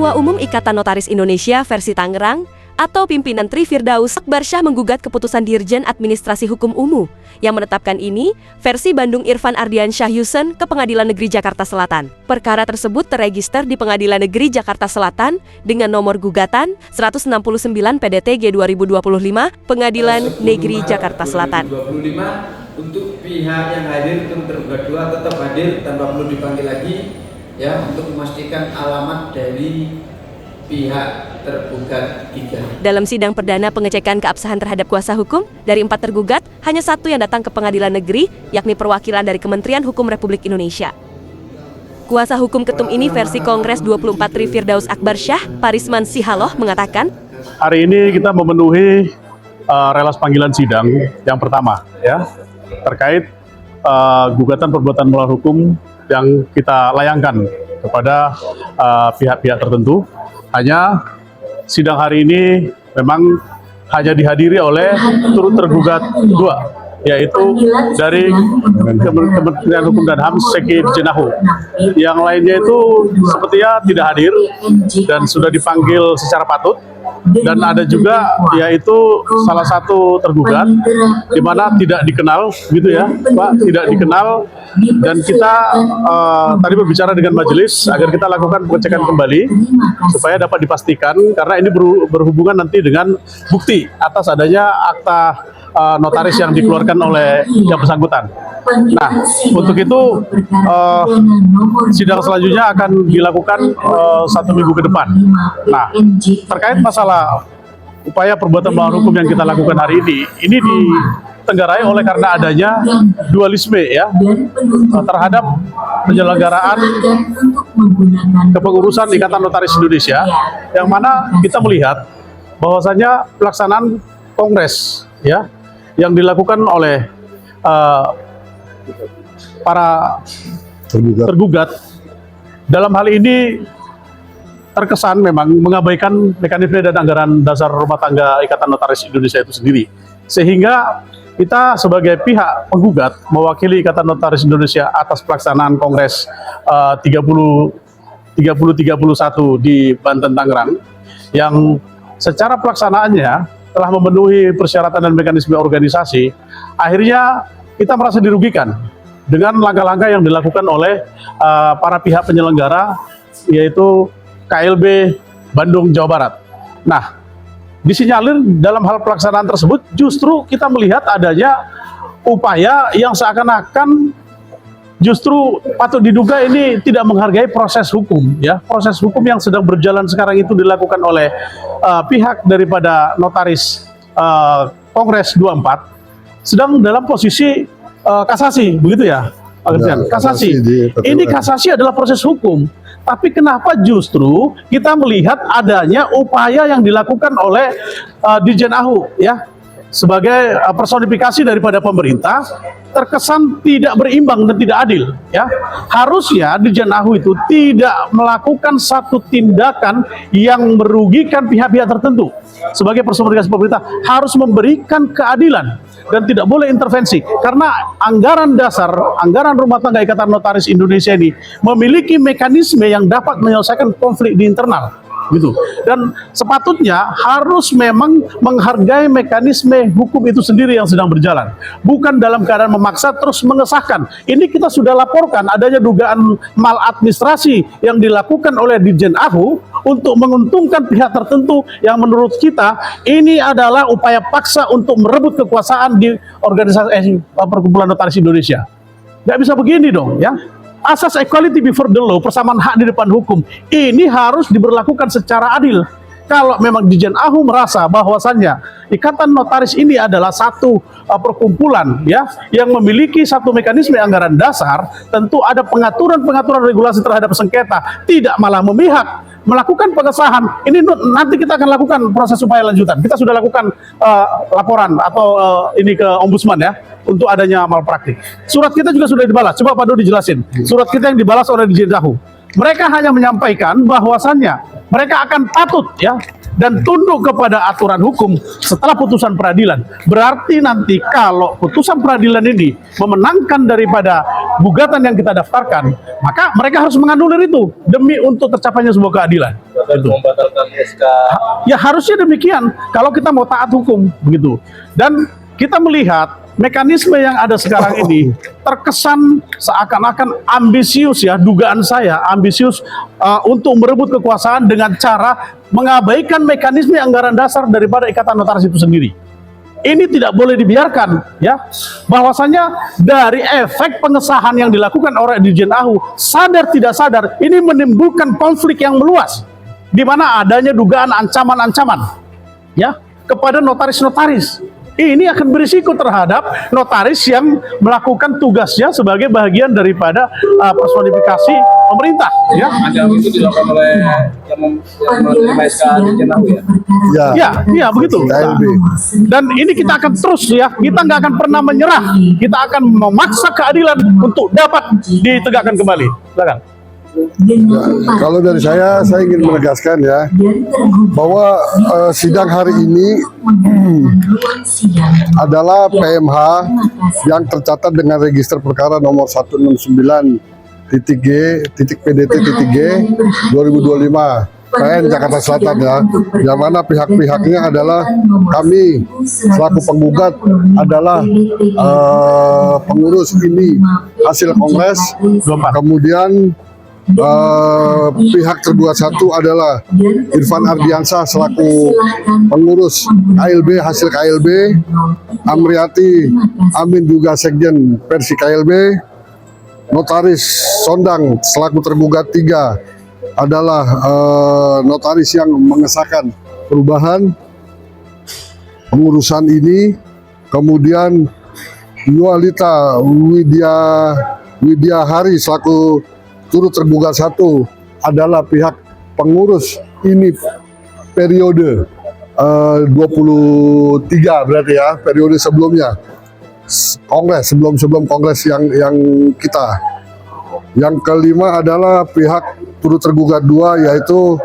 Ketua Umum Ikatan Notaris Indonesia versi Tangerang atau pimpinan Tri Firdaus Akbarsyah menggugat keputusan Dirjen Administrasi Hukum UMU yang menetapkan ini versi Bandung Irfan Ardiansyah Yusen ke Pengadilan Negeri Jakarta Selatan. Perkara tersebut terregister di Pengadilan Negeri Jakarta Selatan dengan nomor gugatan 169 PDTG 2025 Pengadilan Negeri Jakarta Selatan. 2025 untuk pihak yang hadir untuk tergugat 2 tetap hadir tanpa perlu dipanggil lagi ya, untuk memastikan alamat dari pihak tergugat 3. Dalam sidang perdana pengecekan keabsahan terhadap kuasa hukum, dari 4 tergugat, hanya 1 yang datang ke pengadilan negeri, yakni perwakilan dari Kementerian Hukum Republik Indonesia. Kuasa hukum ketum ini versi Kongres 24 Tri Firdaus Akbarsyah, Parisman Sihaloh mengatakan, hari ini kita memenuhi relas panggilan sidang yang pertama, ya, terkait gugatan perbuatan melawan hukum yang kita layangkan kepada pihak-pihak tertentu. Hanya sidang hari ini memang hanya dihadiri oleh turut tergugat 2, yaitu dari Kementerian Hukum dan HAM Seki Jenahu. Yang lainnya itu sepertinya tidak hadir dan sudah dipanggil secara patut. Dan ada juga yaitu salah satu tergugat di mana tidak dikenal, gitu ya, Pak, tidak dikenal. Dan kita tadi berbicara dengan majelis agar kita lakukan pengecekan kembali supaya dapat dipastikan, karena ini berhubungan nanti dengan bukti atas adanya akta notaris yang dikeluarkan oleh yang bersangkutan. Nah, untuk itu sidang selanjutnya akan dilakukan 1 minggu ke depan. Nah, terkait masalah upaya perbuatan melawan hukum yang kita lakukan hari ini ditenggarai oleh karena adanya dualisme, ya, terhadap penyelenggaraan kepengurusan Ikatan Notaris Indonesia, yang mana kita melihat bahwasanya pelaksanaan kongres, ya, yang dilakukan oleh para tergugat dalam hal ini terkesan memang mengabaikan mekanisme dan anggaran dasar rumah tangga Ikatan Notaris Indonesia itu sendiri, sehingga kita sebagai pihak penggugat mewakili Ikatan Notaris Indonesia atas pelaksanaan Kongres 3031 di Banten, Tangerang, yang secara pelaksanaannya telah memenuhi persyaratan dan mekanisme organisasi. Akhirnya kita merasa dirugikan dengan langkah-langkah yang dilakukan oleh para pihak penyelenggara, yaitu KLB Bandung, Jawa Barat. Nah, disinyalir dalam hal pelaksanaan tersebut justru kita melihat adanya upaya yang seakan-akan justru patut diduga ini tidak menghargai proses hukum, ya. Proses hukum yang sedang berjalan sekarang itu dilakukan oleh pihak daripada notaris Kongres 24 sedang dalam posisi kasasi, begitu ya, Pak Dirjen? Kasasi. Ini kasasi adalah proses hukum. Tapi kenapa justru kita melihat adanya upaya yang dilakukan oleh Dirjen AHU, ya, sebagai personifikasi daripada pemerintah, terkesan tidak berimbang dan tidak adil, ya. Harusnya Dirjen AHU itu tidak melakukan satu tindakan yang merugikan pihak-pihak tertentu. Sebagai personifikasi pemerintah harus memberikan keadilan dan tidak boleh intervensi, karena anggaran dasar, anggaran rumah tangga Ikatan Notaris Indonesia ini memiliki mekanisme yang dapat menyelesaikan konflik di internal, gitu. Dan sepatutnya harus memang menghargai mekanisme hukum itu sendiri yang sedang berjalan, bukan dalam keadaan memaksa terus mengesahkan. Ini kita sudah laporkan adanya dugaan maladministrasi yang dilakukan oleh Dirjen AHU untuk menguntungkan pihak tertentu yang menurut kita ini adalah upaya paksa untuk merebut kekuasaan di organisasi Perkumpulan Notaris Indonesia. Nggak bisa begini dong, ya. Asas equality before the law, persamaan hak di depan hukum, ini harus diberlakukan secara adil. Kalau memang Dirjen AHU merasa bahwasannya Ikatan Notaris ini adalah satu perkumpulan, ya, yang memiliki satu mekanisme anggaran dasar, tentu ada pengaturan-pengaturan regulasi terhadap sengketa, tidak malah memihak melakukan pengesahan. Ini nanti kita akan lakukan proses upaya lanjutan. Kita sudah lakukan laporan atau ini ke Ombudsman, ya, untuk adanya malpraktik. Surat kita juga sudah dibalas. Coba Pak Dodi dijelasin. Surat kita yang dibalas oleh Dirjen AHU. Mereka hanya menyampaikan bahwasannya mereka akan patuh, ya, dan tunduk kepada aturan hukum setelah putusan peradilan. Berarti nanti kalau putusan peradilan ini memenangkan daripada gugatan yang kita daftarkan, maka mereka harus menganulir itu demi untuk tercapainya sebuah keadilan. terkait membatalkan SK. Ya harusnya demikian kalau kita mau taat hukum begitu. Dan kita melihat mekanisme yang ada sekarang ini terkesan seakan-akan ambisius ya, dugaan saya ambisius untuk merebut kekuasaan dengan cara mengabaikan mekanisme anggaran dasar daripada Ikatan Notaris itu sendiri. Ini tidak boleh dibiarkan ya, bahwasanya dari efek pengesahan yang dilakukan oleh Dirjen AHU, sadar tidak sadar ini menimbulkan konflik yang meluas di mana adanya dugaan ancaman-ancaman ya kepada notaris-notaris. Ini akan berisiko terhadap notaris yang melakukan tugasnya sebagai bagian daripada personifikasi pemerintah ya. Yang itu dilakukan oleh yang menerima SK Dirjen AHU ya. Ya, begitu. Nah, dan ini kita akan terus ya, kita nggak akan pernah menyerah. Kita akan memaksa keadilan untuk dapat ditegakkan kembali. Silakan. Kalau dari saya ingin menegaskan ya bahwa sidang hari ini adalah PMH yang tercatat dengan register perkara nomor 169.G.PDT.G 2025 PN Jakarta Selatan ya, yang mana pihak-pihaknya adalah kami selaku penggugat adalah pengurus ini hasil kongres, kemudian pihak tergugat satu adalah Irfan Ardiansyah selaku pengurus KLB hasil KLB, Amriati Amin juga sekjen versi KLB, Notaris Sondang selaku tergugat 3 adalah notaris yang mengesahkan perubahan pengurusan ini, kemudian Yualita Widya Hari selaku turut tergugat 1 adalah pihak pengurus ini periode 23 berarti ya, periode sebelumnya kongres, sebelum kongres yang kita. Yang kelima adalah pihak turut tergugat 2 yaitu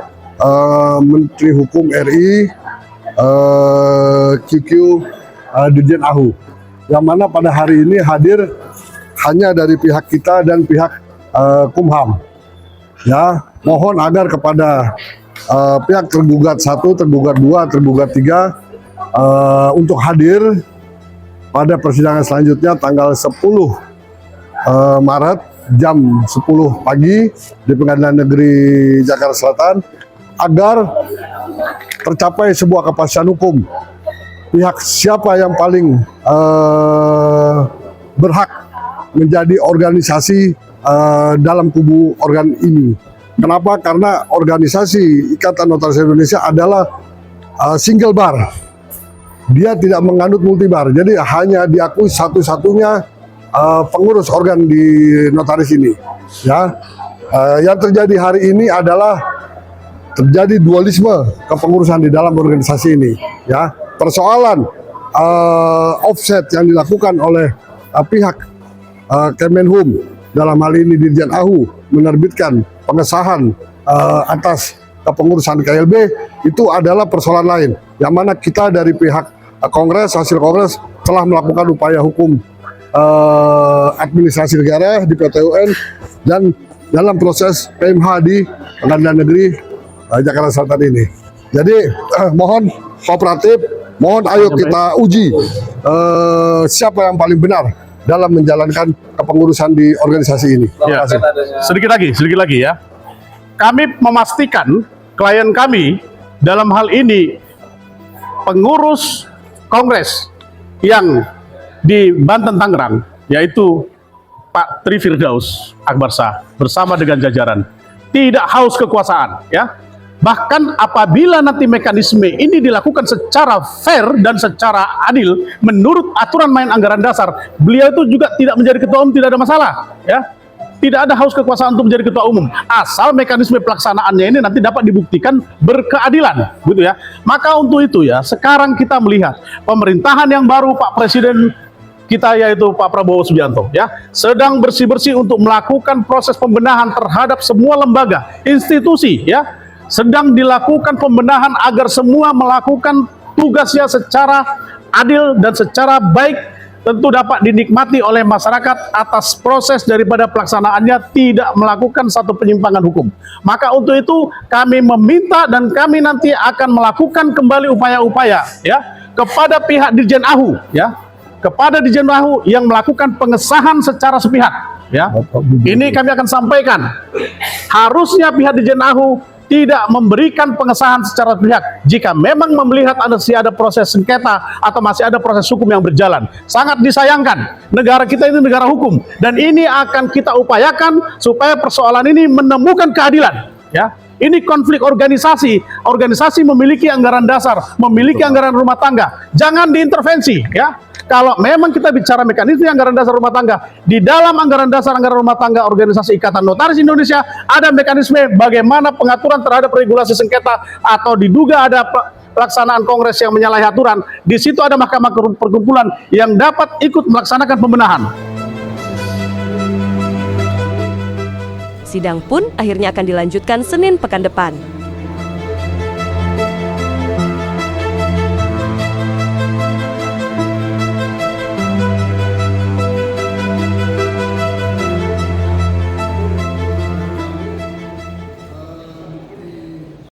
Menteri Hukum RI QQ Dirjen AHU, yang mana pada hari ini hadir hanya dari pihak kita dan pihak Kumham ya. Mohon agar kepada pihak tergugat 1, tergugat 2, tergugat 3 untuk hadir pada persidangan selanjutnya tanggal 10 Maret jam 10 pagi di Pengadilan Negeri Jakarta Selatan, agar tercapai sebuah kepastian hukum pihak siapa yang paling berhak menjadi organisasi dalam kubu organ ini. Kenapa? Karena organisasi Ikatan Notaris Indonesia adalah single bar. Dia tidak menganut multibar. Jadi hanya diakui satu-satunya pengurus organ di notaris ini. Ya, yang terjadi hari ini adalah terjadi dualisme kepengurusan di dalam organisasi ini. Ya, persoalan offset yang dilakukan oleh pihak Kemenhum dalam hal ini Dirjen AHU menerbitkan pengesahan atas kepengurusan KLB itu adalah persoalan lain, yang mana kita dari pihak Kongres, hasil Kongres telah melakukan upaya hukum administrasi negara di PT UN dan dalam proses PMH di Pengadilan Negeri Jakarta Selatan ini. Jadi mohon kooperatif, mohon ayo kita uji siapa yang paling benar dalam menjalankan kepengurusan di organisasi ini. Ya, sedikit lagi ya. Kami memastikan klien kami dalam hal ini pengurus Kongres yang di Banten Tangerang, yaitu Pak Tri Firdaus Akbarsah bersama dengan jajaran, tidak haus kekuasaan ya. Bahkan apabila nanti mekanisme ini dilakukan secara fair dan secara adil menurut aturan main anggaran dasar, beliau itu juga tidak menjadi ketua umum, tidak ada masalah ya. Tidak ada haus kekuasaan untuk menjadi ketua umum, asal mekanisme pelaksanaannya ini nanti dapat dibuktikan berkeadilan gitu ya. Maka untuk itu ya, sekarang kita melihat pemerintahan yang baru Pak Presiden kita yaitu Pak Prabowo Subianto ya sedang bersih-bersih untuk melakukan proses pembenahan terhadap semua lembaga, institusi ya. Sedang dilakukan pembenahan agar semua melakukan tugasnya secara adil dan secara baik tentu dapat dinikmati oleh masyarakat atas proses daripada pelaksanaannya tidak melakukan satu penyimpangan hukum. Maka untuk itu kami meminta dan kami nanti akan melakukan kembali upaya-upaya ya kepada pihak Dirjen AHU ya, kepada Dirjen AHU yang melakukan pengesahan secara sepihak ya. Ini kami akan sampaikan. Harusnya pihak Dirjen AHU tidak memberikan pengesahan secara pihak jika memang melihat masih ada proses sengketa atau masih ada proses hukum yang berjalan. Sangat disayangkan, negara kita ini negara hukum dan ini akan kita upayakan supaya persoalan ini menemukan keadilan ya. Ini konflik organisasi, organisasi memiliki anggaran dasar, memiliki anggaran rumah tangga, jangan diintervensi ya. Kalau memang kita bicara mekanisme anggaran dasar rumah tangga, di dalam anggaran dasar anggaran rumah tangga organisasi Ikatan Notaris Indonesia ada mekanisme bagaimana pengaturan terhadap regulasi sengketa atau diduga ada pelaksanaan kongres yang menyalahi aturan. Di situ ada mahkamah perkumpulan yang dapat ikut melaksanakan pembenahan. Sidang pun akhirnya akan dilanjutkan Senin pekan depan.